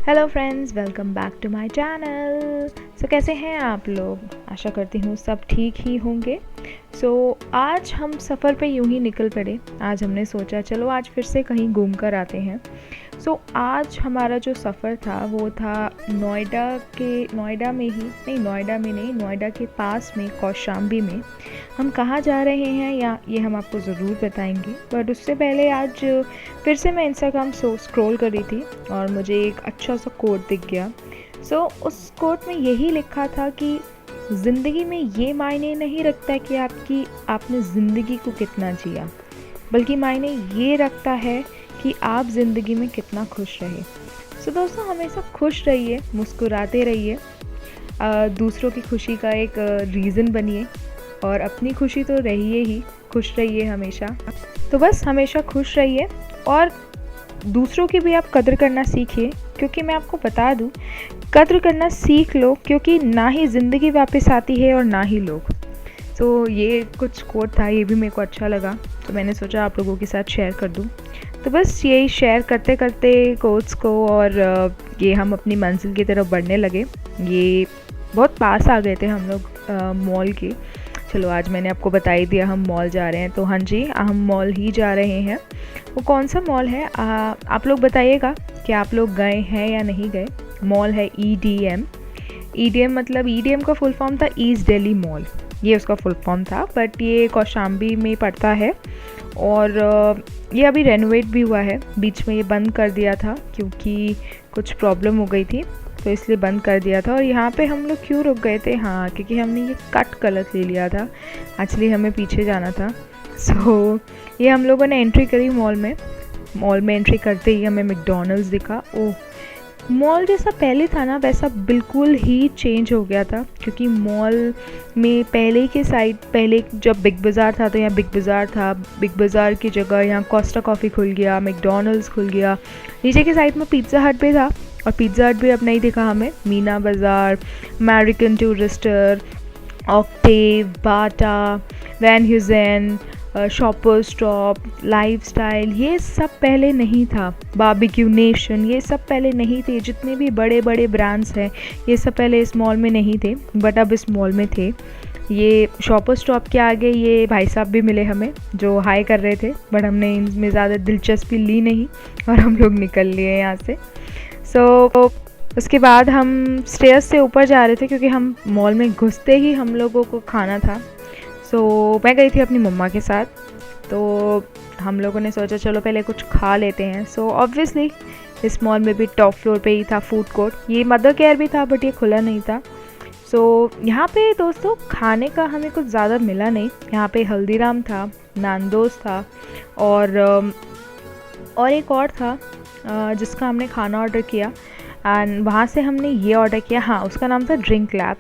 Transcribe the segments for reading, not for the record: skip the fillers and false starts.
Hello friends, welcome back to my channel. कैसे हैं आप लोग? आशा करती हूँ सब ठीक ही होंगे। आज हम सफ़र पे यूं ही निकल पड़े। आज हमने सोचा चलो आज फिर से कहीं घूम कर आते हैं। आज हमारा जो सफ़र था वो था नोएडा के पास में कौशाम्बी में। हम कहाँ जा रहे हैं या ये हम आपको ज़रूर बताएंगे, बट उससे पहले आज फिर से मैं इंस्टाग्राम स्क्रॉल कर रही थी और मुझे एक अच्छा सा कोट दिख गया। उस कोट में यही लिखा था कि ज़िंदगी में ये मायने नहीं रखता कि आपने ज़िंदगी को कितना जिया, बल्कि मायने ये रखता है कि आप ज़िंदगी में कितना खुश रहे। दोस्तों, हमेशा खुश रहिए, मुस्कुराते रहिए, दूसरों की खुशी का एक रीज़न बनिए और अपनी खुशी तो रहिए ही, खुश रहिए हमेशा। बस हमेशा खुश रहिए और दूसरों की भी आप कदर करना सीखिए, क्योंकि मैं आपको बता दूं, कदर करना सीख लो, क्योंकि ना ही ज़िंदगी वापस आती है और ना ही लोग। ये कुछ कोट था, ये भी मेरे को अच्छा लगा, तो मैंने सोचा आप लोगों के साथ शेयर कर दूं। बस यही शेयर करते करते कोट्स को और ये हम अपनी मंजिल की तरफ बढ़ने लगे। ये बहुत पास आ गए थे हम लोग मॉल के। चलो, आज मैंने आपको बता ही दिया हम मॉल जा रहे हैं, तो हाँ जी, हम मॉल ही जा रहे हैं। वो कौन सा मॉल है आप लोग बताइएगा कि आप लोग गए हैं या नहीं गए। मॉल है EDM। मतलब EDM का फुल फॉर्म था ईस्ट दिल्ली मॉल, ये उसका फुल फॉर्म था, बट ये कौशाम्बी में पड़ता है और ये अभी रेनोवेट भी हुआ है। बीच में ये बंद कर दिया था क्योंकि कुछ प्रॉब्लम हो गई थी, तो इसलिए बंद कर दिया था। और यहाँ पे हम लोग क्यों रुक गए थे? हाँ, क्योंकि हमने ये कट गलत ले लिया था, एक्चुअली हमें पीछे जाना था। ये हम लोगों ने एंट्री करी मॉल में एंट्री करते ही हमें मैकडॉनल्ड्स दिखा। ओह, मॉल जैसा पहले था ना, वैसा बिल्कुल ही चेंज हो गया था, क्योंकि मॉल में पहले जब बिग बाज़ार था तो यहाँ बिग बाज़ार था, बिग बाज़ार की जगह यहाँ कोस्टा कॉफ़ी खुल गया, मैकडॉनल्ड्स खुल गया। नीचे की साइड में पिज़्ज़ा हट भी था, और पिज़्ज़ा हट भी अब नहीं दिखा हमें। मीना बाज़ार, अमेरिकन टूरिस्टर, ऑक्टेव, बाटा, वैन ह्यूजेन, शॉपर स्टॉप, लाइफस्टाइल, ये सब पहले नहीं था। बारबेक्यू नेशन, ये सब पहले नहीं थे। जितने भी बड़े बड़े ब्रांड्स हैं ये सब पहले इस मॉल में नहीं थे, बट अब इस मॉल में थे। ये शॉपर स्टॉप के आगे ये भाई साहब भी मिले हमें, जो हाई कर रहे थे, बट हमने इनमें ज़्यादा दिलचस्पी ली नहीं और हम लोग निकल लिए यहाँ से। उसके बाद हम स्टेयर्स से ऊपर जा रहे थे, क्योंकि हम मॉल में घुसते ही हम लोगों को खाना था। मैं गई थी अपनी मम्मा के साथ, तो हम लोगों ने सोचा चलो पहले कुछ खा लेते हैं। ऑब्वियसली इस मॉल में भी टॉप फ्लोर पे ही था फूड कोर्ट। ये मदर केयर भी था, बट ये खुला नहीं था। यहाँ पे दोस्तों खाने का हमें कुछ ज़्यादा मिला नहीं। यहाँ पे हल्दीराम था, नांदोस था, और एक और था जिसका हमने खाना ऑर्डर किया, एंड वहाँ से हमने ये ऑर्डर किया। हाँ, उसका नाम था ड्रिंक लैब।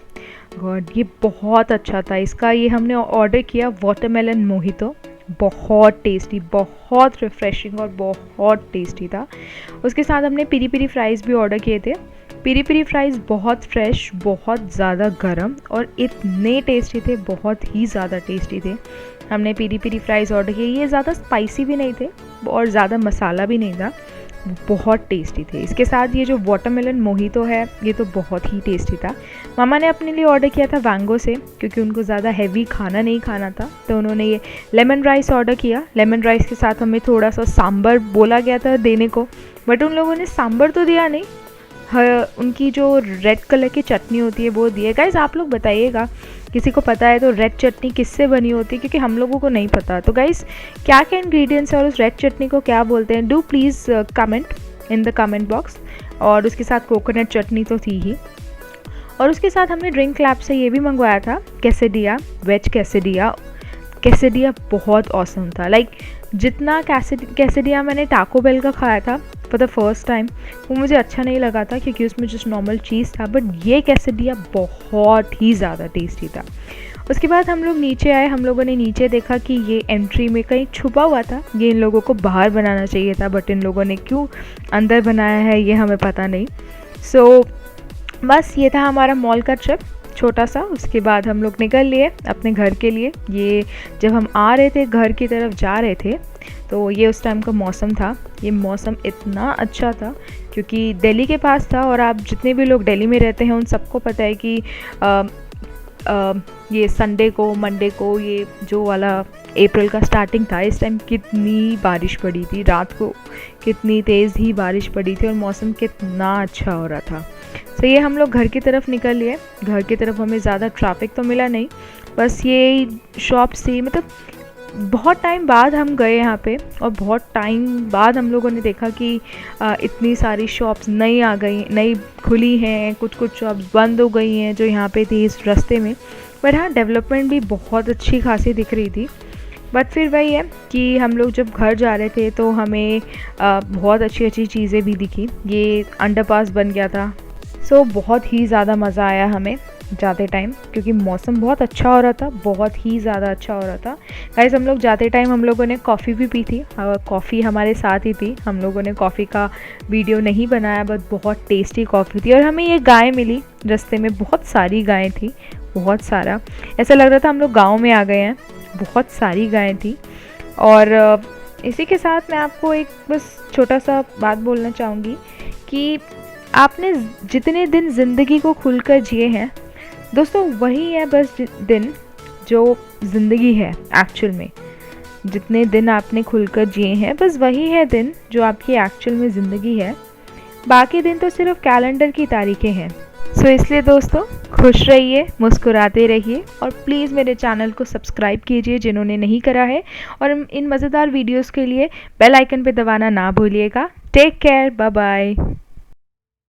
गॉड, ये बहुत अच्छा था। ये हमने ऑर्डर किया वाटरमेलन मोहितो। बहुत टेस्टी, बहुत रिफ़्रेशिंग और बहुत टेस्टी था। उसके साथ हमने पेरी पेरी फ्राइज़ भी ऑर्डर किए थे। पेरी पेरी फ्राइज़ बहुत फ्रेश, बहुत ज़्यादा गरम और इतने टेस्टी थे, बहुत ही ज़्यादा टेस्टी थे। हमने पेरी पेरी फ्राइज़ ऑर्डर किए। ये ज़्यादा स्पाइसी भी नहीं थे और ज़्यादा मसाला भी नहीं था, बहुत टेस्टी थे। इसके साथ ये जो वाटरमेलन मोहितो है, ये तो बहुत ही टेस्टी था। मामा ने अपने लिए ऑर्डर किया था वैंगो से, क्योंकि उनको ज़्यादा हैवी खाना नहीं खाना था, तो उन्होंने ये लेमन राइस ऑर्डर किया। लेमन राइस के साथ हमें थोड़ा सा सांभर बोला गया था देने को, बट उन लोगों ने सांभर तो दिया नहीं। उनकी जो रेड कलर की चटनी होती है वो दिए। गाइस, आप लोग बताइएगा, किसी को पता है तो रेड चटनी किससे बनी होती है, क्योंकि हम लोगों को नहीं पता। तो गाइस, क्या क्या इंग्रेडिएंट्स है और उस रेड चटनी को क्या बोलते हैं, do please comment in the comment box. और उसके साथ कोकोनट चटनी तो थी ही। और उसके साथ हमने ड्रिंक लैब से ये भी मंगवाया था, कैसेडिया, वेज कैसेडिया। कैसेडिया बहुत ऑसम था। जितना कैसेडिया मैंने टाको बेल का खाया था फॉर द फर्स्ट टाइम, वो मुझे अच्छा नहीं लगा था, क्योंकि उसमें जस्ट नॉर्मल चीज़ था, बट ये कैसेडिया बहुत ही ज़्यादा टेस्टी था। उसके बाद हम लोग नीचे आए। हम लोगों ने नीचे देखा कि ये एंट्री में कहीं छुपा हुआ था। ये इन लोगों को बाहर बनाना चाहिए था, बट इन लोगों ने क्यों अंदर बनाया है ये हमें पता नहीं। बस ये था हमारा मॉल का ट्रिप, छोटा सा। उसके बाद हम लोग निकल लिए अपने घर के लिए। ये जब हम आ रहे थे, घर की तरफ जा रहे थे, तो ये उस टाइम का मौसम था। ये मौसम इतना अच्छा था क्योंकि दिल्ली के पास था, और आप जितने भी लोग दिल्ली में रहते हैं उन सबको पता है कि ये संडे को, मंडे को, ये जो वाला अप्रैल का स्टार्टिंग था, इस टाइम कितनी बारिश पड़ी थी। रात को कितनी तेज़ ही बारिश पड़ी थी और मौसम कितना अच्छा हो रहा था। तो ये हम लोग घर की तरफ निकल लिए। घर की तरफ हमें ज़्यादा ट्रैफिक तो मिला नहीं, बस ये शॉप से, मतलब बहुत टाइम बाद हम गए यहाँ पे, और बहुत टाइम बाद हम लोगों ने देखा कि इतनी सारी शॉप्स नई आ गई, नई खुली हैं, कुछ कुछ शॉप्स बंद हो गई हैं जो यहाँ पे थी इस रास्ते में। पर हाँ, डेवलपमेंट भी बहुत अच्छी खासी दिख रही थी। बट फिर वही है कि हम लोग जब घर जा रहे थे तो हमें बहुत अच्छी अच्छी चीज़ें भी दिखी। ये अंडरपास बन गया था, सो बहुत ही ज़्यादा मज़ा आया हमें जाते टाइम, क्योंकि मौसम बहुत अच्छा हो रहा था, बहुत ही ज़्यादा अच्छा हो रहा था। गाइस, हम लोग जाते टाइम हम लोगों ने कॉफ़ी भी पी थी, कॉफ़ी हमारे साथ ही थी। हम लोगों ने कॉफ़ी का वीडियो नहीं बनाया, बट बहुत टेस्टी कॉफ़ी थी। और हमें ये गाय मिली रास्ते में, बहुत सारी गायें थी, बहुत सारा, ऐसा लग रहा था हम लोग गाँव में आ गए हैं। बहुत सारी गायें थी। और इसी के साथ मैं आपको एक बस छोटा सा बात बोलना चाहूँगी कि आपने जितने दिन ज़िंदगी को खुलकर जिए हैं दोस्तों, वही है बस दिन जो ज़िंदगी है एक्चुअल में। जितने दिन आपने खुलकर जिए हैं, बस वही है दिन जो आपकी एक्चुअल में ज़िंदगी है। बाकी दिन तो सिर्फ कैलेंडर की तारीखें हैं। सो इसलिए दोस्तों, खुश रहिए, मुस्कुराते रहिए, और प्लीज़ मेरे चैनल को सब्सक्राइब कीजिए जिन्होंने नहीं करा है, और इन मज़ेदार वीडियोस के लिए बेल आइकन पे दबाना ना भूलिएगा। Take care, bye bye.